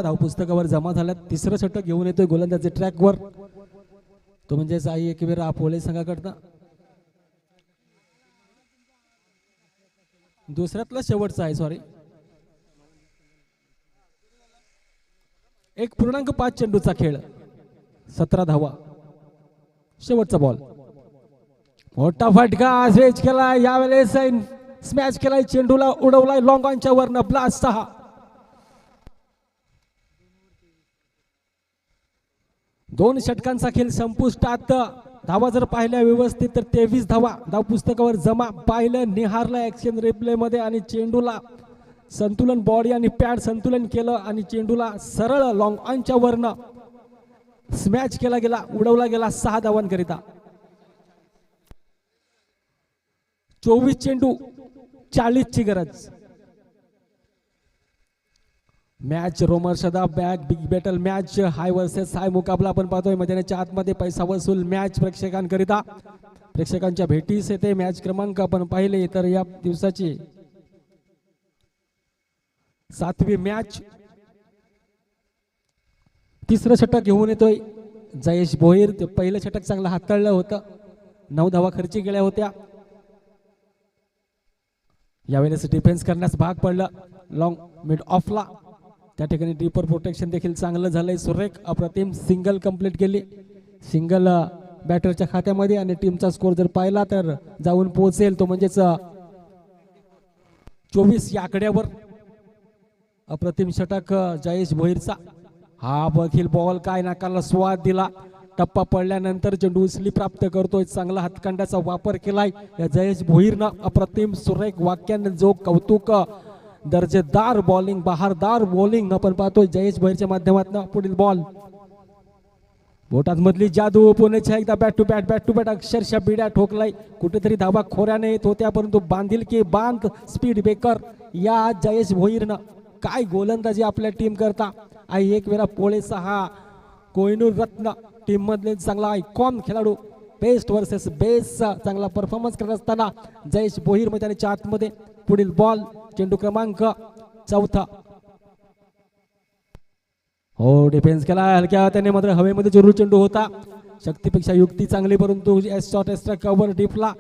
धाव पुस्तकावर जमा झाल्यात. तिसरं षटक घेऊन येतोय गोलंदाजी ट्रॅकवर, तो म्हणजे साई एकवीरा पोले संघाकडनं. दुसऱ्यातला शेवटचा आहे, सॉरी. 1.5 चेंडूचा खेळ, 17 धावा, शेवटचा बॉल. मोठा फटका स्मॅच केलाय यावेळेस, स्मॅच केलाय, चेंडूला उडवलाय लॉंग ऑनच्या वरनं, ब्लास्ट 6. दोन षटकांचा खेळ संपुष्टात. धावा जर पाहिल्या व्यवस्थित तर 23 धावा धाव पुस्तकावर जमा. पाहिलं, निहारलं ऍक्शन रिप्ले मध्ये आणि चेंडूला संतुलन, बॉडी आणि पॅड संतुलन केलं आणि चेंडूला सरळ लॉंग ऑनच्या वरनं स्मॅच केला गेला, उडवला गेला 6 धावांकरिता. 24 चेंडू 40 ची गरज. मॅच रोमर्शदा बॅग big battle match, high versus high मुकाबला आपण पाहतोय. मैदानाच्या आतमध्ये पैसा वसूल मॅच प्रेक्षकांकरिता. प्रेक्षकांच्या भेटीस येते मॅच क्रमांक आपण पाहिले तर या दिवसाची 7वी मॅच. तिसरं षटक घेऊन येतोय जयेश भोईर. ते पहिलं षटक चांगलं हाताळलं होतं, 9 धावा खर्ची गेल्या होत्या. यावेळेस डिफेन्स करण्यास भाग पडलं लॉंग मिड ऑफला. त्या ठिकाणी डीपर प्रोटेक्शन देखील चांगलं झालंय, सुरेख अप्रतिम सिंगल कंप्लीट केली, सिंगल बॅटरच्या खात्यामध्ये. आणि टीमचा स्कोर जर पाहिला तर जाऊन पोहोचेल तो म्हणजेच 24 या आकड्यावर. अप्रतिम षटक जयेश भोईरचा. हा बघील बॉल काय नाकाला स्वाद दिला. टप्पा पडल्यानंतर चेंडू उचली प्राप्त करतोय, चांगला हातखंडाचा वापर केलाय या जयेश भोईरनं. अप्रतिम सुरेख वाक्याने जो कौतुक, दर्जेदार बॉलिंग, बहारदार बॉलिंग आपण पाहतोय जयेश भोईरच्या माध्यमातून. पुढील बॉल, बोटात मधली जादू, पुण्याच्या एकदा बॅट टू बॅट अक्षरशः बिड्या ठोकलाय. कुठेतरी धावा खोऱ्याने येत होत्या परंतु बांधिलकी बांध स्पीड ब्रेकर या जयेश भोईरनं. काय गोलंदाजी आपल्या टीम करता. आई एक वेळा पोळेचा हा कोहिनूर रत्न टीम मधले चांगला आयकॉन खेळाडू, बेस्ट वर्सेस बेस्ट चांगला परफॉर्मन्स करत असताना जयेश भोईर मैदानाच्या आतमध्ये. पुढील बॉल, चेंडू क्रमांक 4. हो, डिफेन्स केला हलक्या त्याने, मात्र हवेमध्ये जरूर चेंडू होता. शक्तीपेक्षा युक्ती चांगली परंतु शॉर्ट एक्स्ट्रा कव्हर डीपला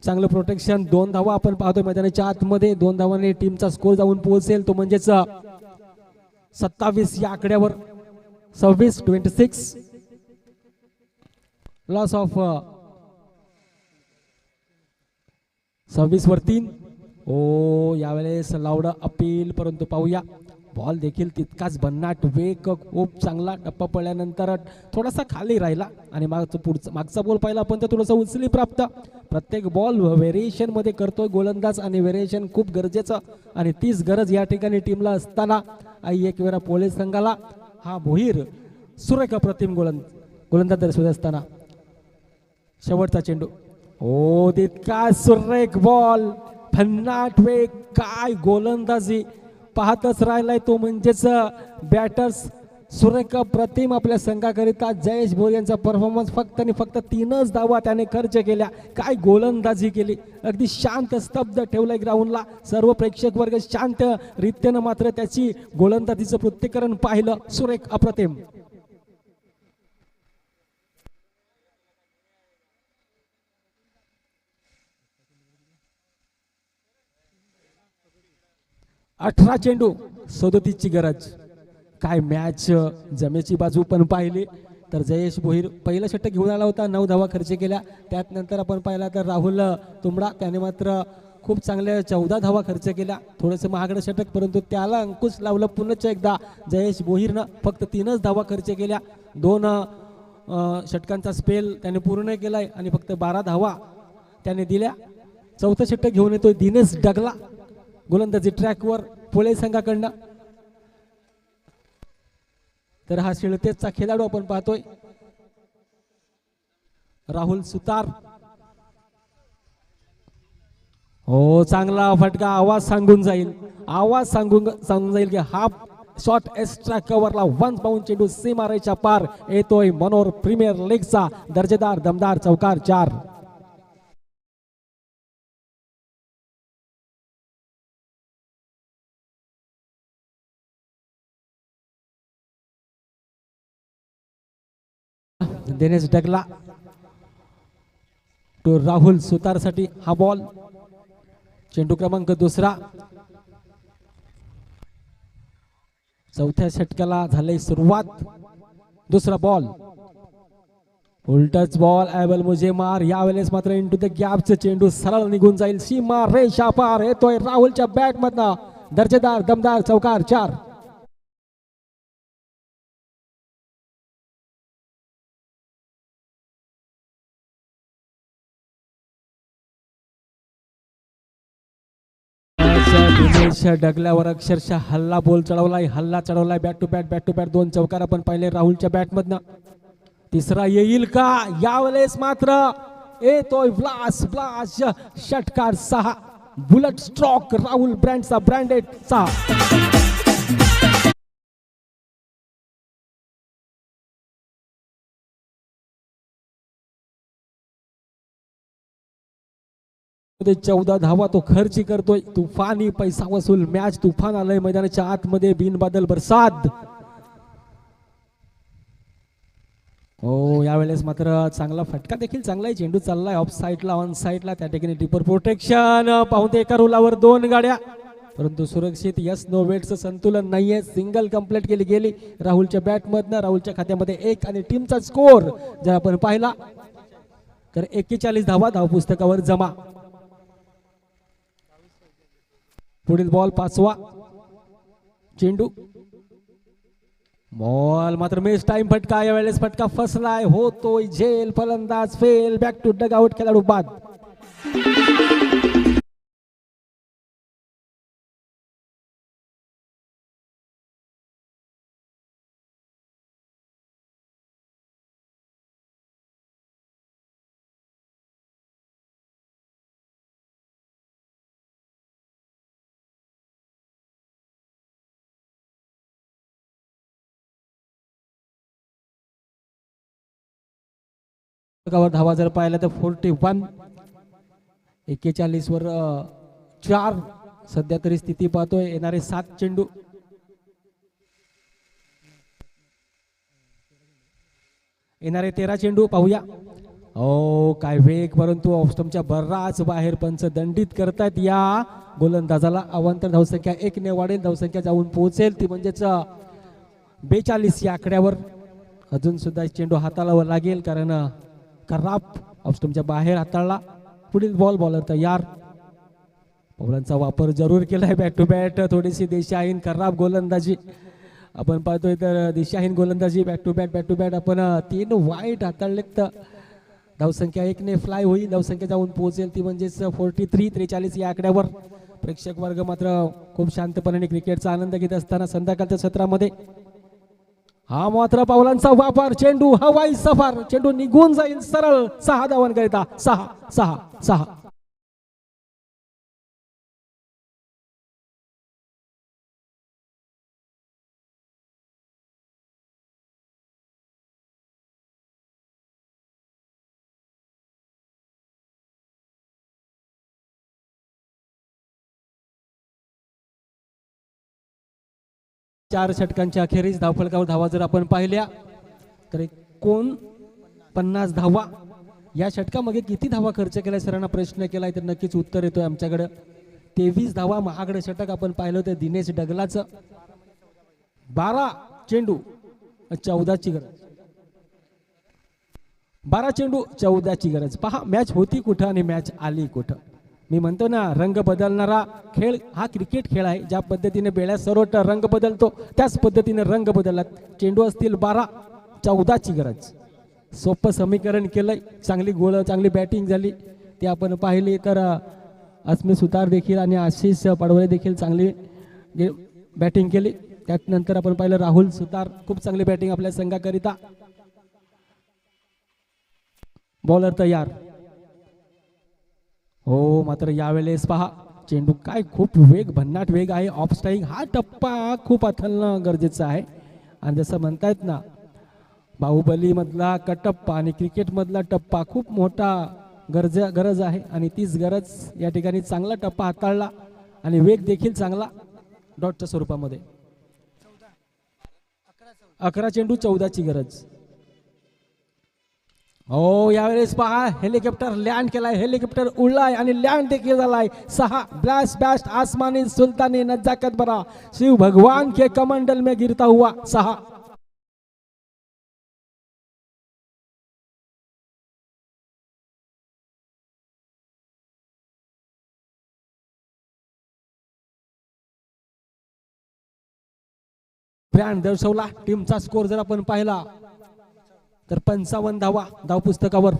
चांगलं प्रोटेक्शन. 2 धावा आपण पाहतोय मैदानाच्या आतमध्ये. 2 धावांनी टीमचा स्कोर जाऊन पोहोचेल तो म्हणजेच 27 या आकड्यावर. 26 लॉस ऑफ 26 वर 3. ओ, यावेळेस लावडा अपील परंतु पाहूया बॉल देखील तितकाच भन्नाट, वेग खूप चांगला. टप्पा पडल्यानंतर थोडासा खाली राहिला आणि मागचा बॉल पाहिला पण तो थोडासा उचली प्राप्त. प्रत्येक बॉल व्हेरिएशन मध्ये करतोय गोलंदाज आणि व्हेरिएशन खूप गरजेचं आणि तीच गरज या ठिकाणी टीमला असताना आई एक वेळा पोलीस संघाला हा भोईर सुरेख अप्रतिम गोलंदाज दर्शवत असताना. शेवटचा चेंडू, ओ तितका सुरेख बॉल, भन्नाट वेग, काय गोलंदाजी पाहतच राहिलाय तो म्हणजेच बॅटर्स सुरेख प्रतिम आपल्या संघाकरिता. जयेश भोईर यांचा परफॉर्मन्स फक्त आणि फक्त 3च धावा त्याने खर्च केल्या. काय गोलंदाजी केली, अगदी शांत स्तब्ध ठेवलंय ग्राउंडला. सर्व प्रेक्षक वर्ग शांत रीतीनं मात्र त्याची गोलंदाजीचं पृथक्करण पाहिलं. सुरेख अप्रतिम. अठरा चेंडू 37 ची गरज. काय मॅच जमेची बाजू पण पाहिली तर जयेश भोईर पहिलं षटक घेऊन आला होता, 9 धावा खर्च केल्या. त्यात नंतर आपण पाहिला तर राहुल तुंबडा त्याने मात्र खूप चांगल्या 14 धावा खर्च केल्या. थोडंसं महागडं षटक परंतु त्याला अंकुश लावलं. पुन्हा एकदा जयेश भोईरनं फक्त 3च धावा खर्च केल्या. 2 षटकांचा स्पेल त्याने पूर्ण केलाय आणि फक्त 12 धावा त्याने दिल्या. चौथं षटक घेऊन येतोय दिनेश डगला गोलंदाजी ट्रॅकवर पुणे संघाकडनं. तर हा शिळतेचा खेळाडू आपण पाहतोय राहुल सुतार. हो, चांगला फटका, आवाज सांगून जाईल की हा शॉट एक्स्ट्रा कव्हरला 1 बाउंड चेंडू सीमारेच्या पार येतोय. मनोर प्रीमियर लीगचा दर्जेदार दमदार चौकार 4. दिनेश डगला तो राहुल सुतारसाठी हा बॉल. चेंडू क्रमांक दुसरा. चौथ्या षटकाला झाली सुरुवात. दुसरा बॉल. उलटच बॉल ॲबल मुझे मार. यावेळेस मात्र इंटू द गॅपचं चेंडू सरळ निघून जाईल. सीमा रेषा पार. येतोय राहुलच्या बॅट मधनं दर्जेदार दमदार चौकार. 4. दिनेश डगल्यावर अक्षरशः हल्ला बॉल चढवलाय. हल्ला चढवलाय. बॅट टू बॅट 2 चौकार आपण पाहिले राहुलच्या बॅट मधनं. तिसरा येईल का? यावेळेस मात्र येतोय ब्लास ब्लास षटकार. 6. बुलेट स्ट्रोक राहुल ब्रँडचा ब्रँडेड 6. मध्ये 14 धावा तो खर्ची करतोय. तुफानी पैसा वसूल मॅच. तुफान आलंय मैदानाच्या आतमध्ये. बिन बादल बरसात. हो यावेळेस मात्र चांगला फटका देखील चांगला आहे. चेंडू चाललाय ऑफ साईडला ऑन साईडला. त्या ठिकाणी टिपर प्रोटेक्शन. पाहून एका रुलावर 2 गाड्या परंतु सुरक्षित. यस नो वेटचं संतुलन नाहीये. सिंगल कंप्लीट केली गेली राहुलच्या बॅट मधनं. राहुलच्या खात्यामध्ये 1 आणि टीमचा स्कोर जर आपण पाहिला तर 41 धावा धाव पुस्तकावर जमा. पुढील बॉल 5वा चेंडू. बॉल मात्र मिस टाइम फटका. यावेळेस फटका फसलाय. होतोय झेल. फलंदाज fail. Back to dugout. खेळाडू बाद. धावा जर पाहिला तर 41. 41 वर 4 सध्या तरी स्थिती पाहतोय. येणारे 7 चेंडू. येणारे 13 चेंडू पाहूया. ओ काय वेग. परंतु ऑफस्टमच्या बराच बाहेर. पंच दंडित करतायत या गोलंदाजाला. अवांतर धावसंख्या 1 ने वाढेल. धावसंख्या जाऊन पोहोचेल ती म्हणजेच 42 या आकड्यावर. अजून सुद्धा चेंडू हाताळावा लागेल कारण खराब ऑफस्टमच्या बाहेर हाताळला. पुढील बॉल. बॉलर तयार. बॉलांचा वापर जरूर केलाय. बॅट टू बॅट थोडीशी दिशाहीन खराब गोलंदाजी आपण पाहतोय. तर दिशाहीन गोलंदाजी. बॅट टू बॅट आपण 3 वाईट हाताळलेत. धावसंख्या 1 ने फ्लाय होईल. धावसंख्या जाऊन पोहोचेल ती म्हणजेच 43 या आकड्यावर. प्रेक्षक वर्ग मात्र खूप शांतपणे क्रिकेटचा आनंद घेत असताना संध्याकाळच्या सत्रामध्ये हा मात्र पावलांचा वापर. चेंडू हवाई सफार. चेंडू निघून जाईल सरळ. 6 धावांकरिता. 6. चार षटकांच्या अखेरीस धावफलकावर धावा जर आपण पाहिल्या तर 49 धावा. या षटकामध्ये किती धावा खर्च केलाय सरांना प्रश्न केलाय तर नक्कीच उत्तर येतोय आमच्याकडे. 23 धावा. महागडं षटक आपण पाहिलं होतं दिनेश डगलाचं. 12 चेंडू 14 ची गरज. 12 चेंडू 14 ची गरज. पहा मॅच होती कुठं आणि मॅच आली कुठं. मी म्हणतो ना रंग बदलणारा खेळ हा क्रिकेट खेळ आहे. ज्या पद्धतीने बेळ्या सरोट रंग बदलतो त्याच पद्धतीने रंग बदलला. चेंडू असतील 12. 14 ची गरज. सोपं समीकरण केलंय. चांगली गोळ चांगली बॅटिंग झाली ती आपण पाहिली. तर अस्मी सुतार देखील आणि आशिष पडवळे देखील चांगली बॅटिंग केली. त्यानंतर आपण पाहिलं राहुल सुतार खूप चांगली बॅटिंग आपल्या संघाकरिता. बॉलर तयार. हो मात्र यावेळेस पहा चेंडू काय खूप वेग भन्नाट वेग आहे. ऑफ स्ट्राईक हा टप्पा खूप आथलणं गरजेचं आहे. आणि जसं म्हणतायत ना बाहुबली मधला कटप्पा आणि क्रिकेट मधला टप्पा खूप मोठा गरज आहे. आणि तीच गरज या ठिकाणी चांगला टप्पा हाताळला आणि वेग देखील चांगला डॉटच्या स्वरूपामध्ये. 11 चेंडू 14 ची गरज. हो यावेळेस पहा हेलिकॉप्टर लँड केलाय, हेलिकॉप्टर उडलाय आणि लँड देखील झालाय. 6 ब्लास्ट बॅस्ट आसमानी सुल्तानी नजाकत बरा शिव भगवान के कमंडल में गिरता हुआ 6. ब्रँड दर्शवला. टीमचा स्कोर जर आपण पाहिला तर 55 धावा धाव पुस्तकावर.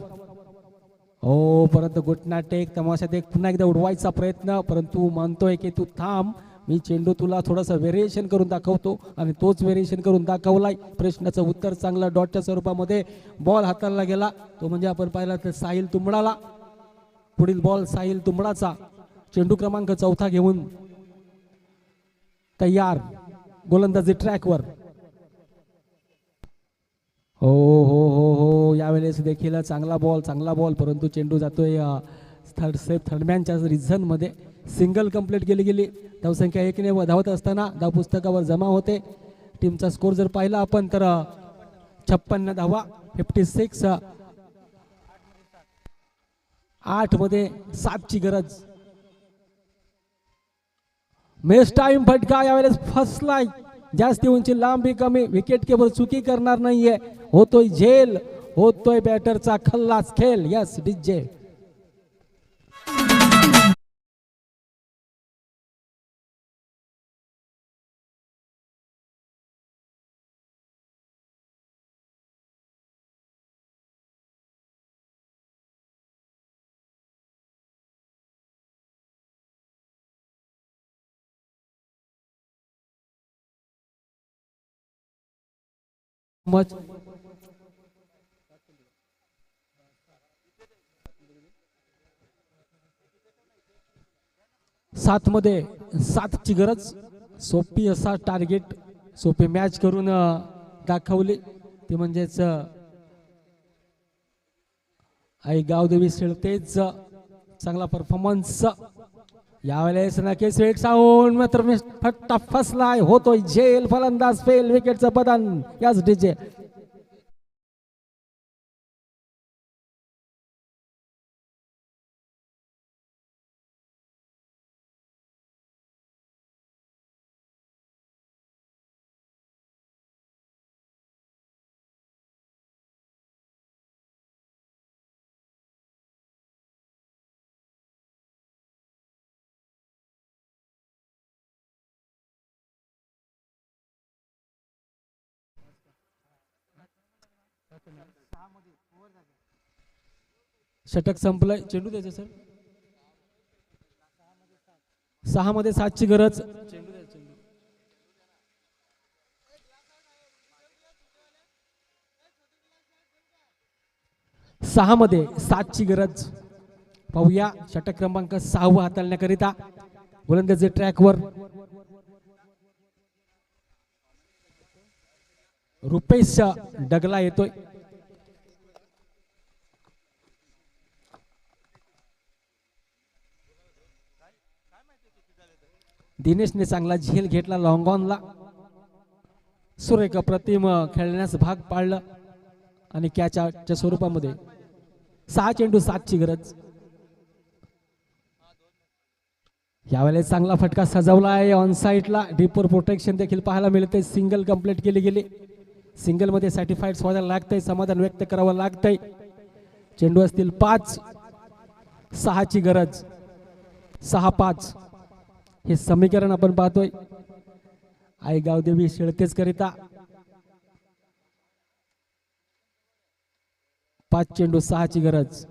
हो परंतु घुटना टेक तमाशात एक पुन्हा एकदा उडवायचा प्रयत्न, परंतु मानतोय की तू थांब, मी चेंडू तुला थोडंसं व्हेरिएशन करून दाखवतो आणि तोच व्हेरिएशन करून दाखवलाय. प्रश्नाचं उत्तर चांगलं डॉटच्या स्वरूपामध्ये बॉल हाताळला गेला, तो म्हणजे आपण पाहिला तर साहिल तुंबडाला. पुढील बॉल साहिल तुंबडाचा. चेंडू क्रमांक 4 घेऊन तयार गोलंदाजी ट्रॅकवर. हो हो हो हो यावेळेस देखील चांगला बॉल परंतु चेंडू जातोय थर्डमॅनच्या रिझन मध्ये. सिंगल कंप्लीट केली गेली. धावसंख्या 1 ने धावत असताना धाव पुस्तकावर जमा होते. टीमचा स्कोर जर पाहिला आपण तर 56 धावा 56. 8 मध्ये 7 ची गरज. मेस टाइम फटका यावेळेस फसलाय. जास्ती उंची लांबी कमी, विकेट केवर चुकी करणार नाहीये. होतोय झेल, होतोय बॅटरचा खल्लास खेळ. Yes DJ. मच 7 मध्ये 7 ची गरज. सोपी असा टार्गेट, सोपी मॅच करून दाखवली ते म्हणजेच आई गावदेवी शेळतेच चांगला परफॉर्मन्स. यावेळेस नक्कीच वेट साऊंड मात्र फट्टा फसलाय. होतोय झेल, फलंदाज फेल, विकेटचं बदन. याच डीजे. षटक संपलंय. चेंडू द्यायचं सर. 6 मध्ये 7 ची गरज. चेंडू द्या. चेंडू 6 मध्ये 7 ची गरज. पाहूया षटक क्रमांक 6 हाताळण्याकरिता गोलंदाजी ट्रॅकवर रुपेश डगला येतोय. दिनेशने चांगला झेल घेतला लॉंग ऑनला. सुरेख प्रतिम खेळण्यास भाग पाडलं आणि कॅचच्या स्वरूपामध्ये. 6 चेंडू 7 ची गरज. यावेळेस चांगला फटका सजवला आहे ऑन साईडला. डीपर प्रोटेक्शन देखील पाहायला मिळते. सिंगल कंप्लीट केली गेली. सिंगल मध्ये सॅटिस्फाईड व्हायला लागतंय, समाधान व्यक्त करावं लागतंय. चेंडू असतील 5. 6 ची गरज. 6-5 हे समीकरण आपण पाहतोय. आई गावदेवी शेळतेच करिता 5 चेंडू 6 ची गरज.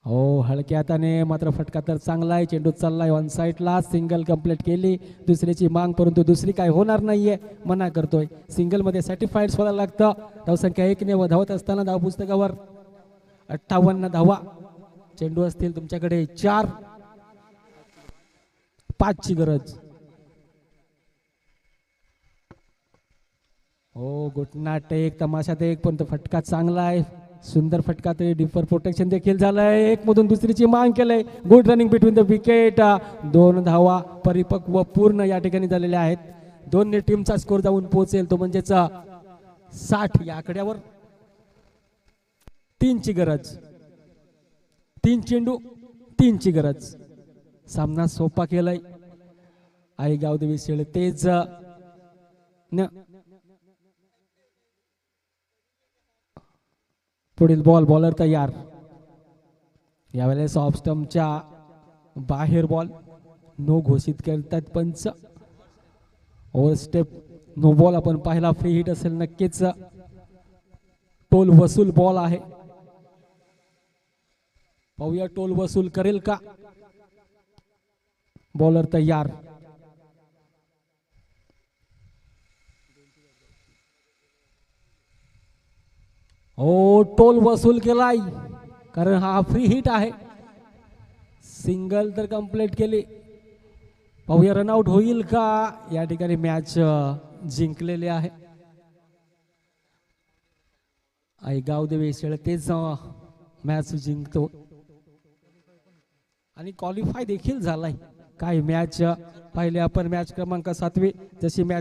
हो हलक्या हाताने मात्र फटका तर चांगला आहे. चेंडू चाललाय ऑन साईडला. सिंगल कंप्लीट केली. दुसरीची मांग, परंतु दुसरी काय होणार नाहीये मना करतोय. सिंगल मध्ये सॅटिस्फाईड व्हायला लागतं. धावसंख्या 1 ने धावत असताना धाव पुस्तकावर 58 धावा. चेंडू असतील तुमच्याकडे 4. 5 ची गरज. हो घुटना टेक तमाशात एक, पण तो फटका चांगला आहे. सुंदर फटका. तरी डिफर प्रोटेक्शन देखील झालंय. 1 मधून दुसरीची मांग केलंय. Good running between the wicket. 2 धावा परिपक्व पूर्ण या ठिकाणी झालेल्या आहेत. दोन्ही टीमचा स्कोर जाऊन पोहोचेल तो म्हणजेच 60 या आकड्यावर. 3ची गरज. 3 चेंडू 3ची गरज. सामना सोपा केलाय आई गावदेवी शेळ तेज पुढील बॉल. बॉलर तयार. यावेळेस ऑफ स्टंपच्या बाहेर बॉल. नो घोषित करतात पंच. ओव्हर स्टेप नो बॉल आपण पाहिला. फ्री हिट असेल नक्कीच. टोल वसूल बॉल आहे. पाहूया टोल वसूल करेल का. बॉलर तयार. हो टोल वसूल केलाय कारण हा फ्री हिट आहे. सिंगल तर कंप्लीट केली. पाहूया रनआउट होईल का. या ठिकाणी मॅच जिंकलेली आहे आई गावदेवी शेळ तेच मॅच जिंकतो आणि क्वालिफाय देखील झालाय. काय मॅच पाहिले आपण. मॅच क्रमांक 7 जशी मॅच